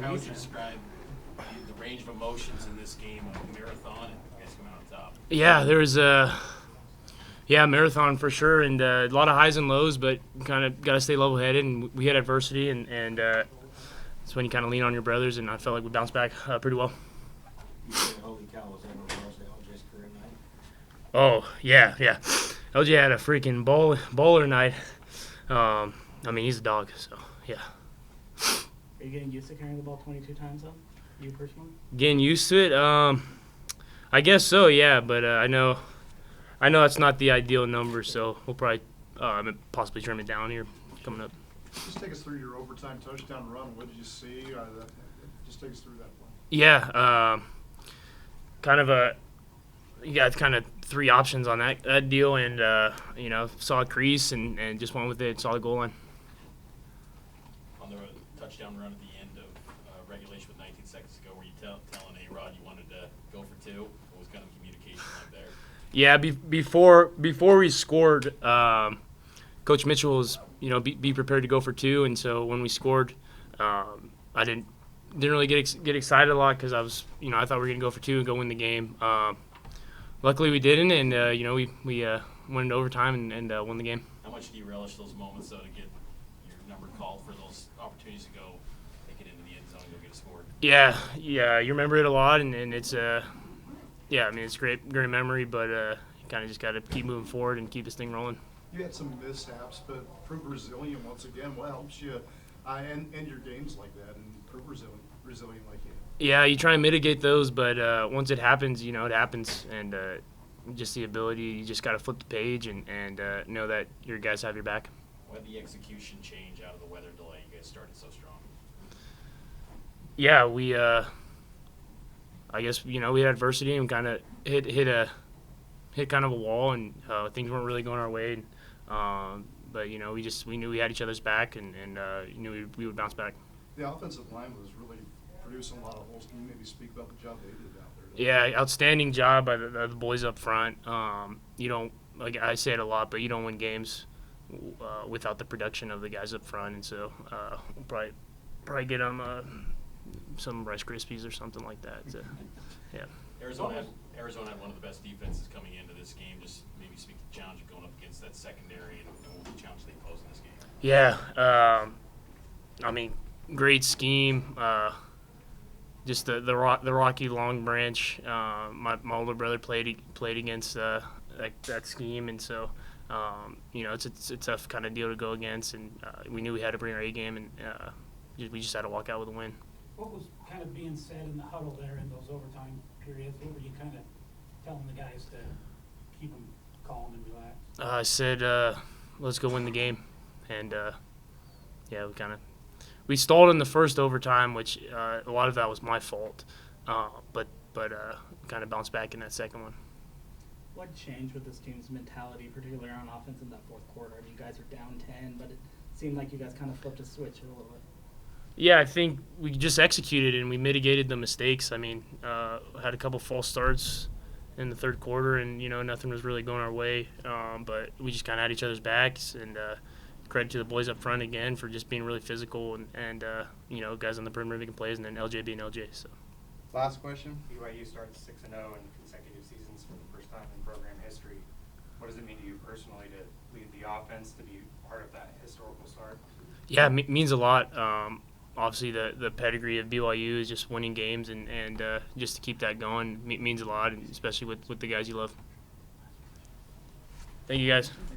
how would you describe the range of emotions in this game, a marathon, and you guys coming out on top? Yeah, there was marathon for sure, and a lot of highs and lows, but kind of got to stay level-headed, and we had adversity, and it's when you kind of lean on your brothers, and I felt like we bounced back pretty well. You say, holy cow, was that LJ's career night? Oh, yeah. LJ had a freaking bowler night. I mean, he's a dog, so, yeah. Are you getting used to carrying the ball 22 times, though, you personally? Getting used to it? I guess so, yeah, but I know that's not the ideal number, so we'll probably possibly trim it down here coming up. Just take us through your overtime touchdown run. What did you see? Just take us through that play. Yeah, you got kind of three options on that deal, and saw a crease and just went with it. Saw the goal line. On the touchdown run at the end of regulation with 19 seconds to go, were you telling A-Rod you wanted to go for two? What was kind of communication like there? Yeah, before we scored, Coach Mitchell was be prepared to go for two, and so when we scored, I didn't really get excited a lot because I was I thought we were gonna go for two and go win the game. Luckily we didn't, and we went into overtime and won the game. How much do you relish those moments though to get your number called for those opportunities to go take it into the end zone and go get a score? Yeah, you remember it a lot, and it's it's great memory, but you kind of just got to keep moving forward and keep this thing rolling. You had some mishaps, but prove resilient once again. What helps you end your games like that and prove resilient like you? Yeah, you try and mitigate those, but once it happens, it happens, and just the ability, you just got to flip the page and know that your guys have your back. Why did the execution change out of the weather delay? You guys started so strong. Yeah, we I guess we had adversity and kind of hit kind of a wall, and things weren't really going our way. But we knew we had each other's back, and knew we would bounce back. The offensive line was really producing a lot of holes. Can you maybe speak about the job they did out there? Yeah, outstanding job by the boys up front. You don't, like I say it a lot, but you don't win games without the production of the guys up front, and so we'll probably get them some Rice Krispies or something like that. So, yeah. Arizona had one of the best defenses coming into this game. Just maybe speak to the challenge of going up against that secondary and what the challenge they pose in this game. Yeah, I mean, great scheme. Just the Rocky Long Branch. My older brother played against that scheme, and so it's a tough kind of deal to go against. And we knew we had to bring our A game, and we just had to walk out with a win. What was kind of being said in the huddle there in those overtime periods? What were you kind of telling the guys to keep them calm and relaxed? I said, let's go win the game, and we stalled in the first overtime, which a lot of that was my fault, but kind of bounced back in that second one. What changed with this team's mentality, particularly on offense in that fourth quarter? I mean, you guys are down 10, but it seemed like you guys kind of flipped a switch a little bit. Yeah, I think we just executed and we mitigated the mistakes. I mean, had a couple false starts in the third quarter, and nothing was really going our way. But we just kind of had each other's backs, and credit to the boys up front again for just being really physical and guys on the perimeter making plays, and then LJ being LJ. So. Last question. BYU starts 6-0 in consecutive seasons for the first time in program history. What does it mean to you personally to lead the offense, to be part of that historical start? Yeah, it means a lot. Obviously, the pedigree of BYU is just winning games, and just to keep that going means a lot, especially with the guys you love. Thank you, guys.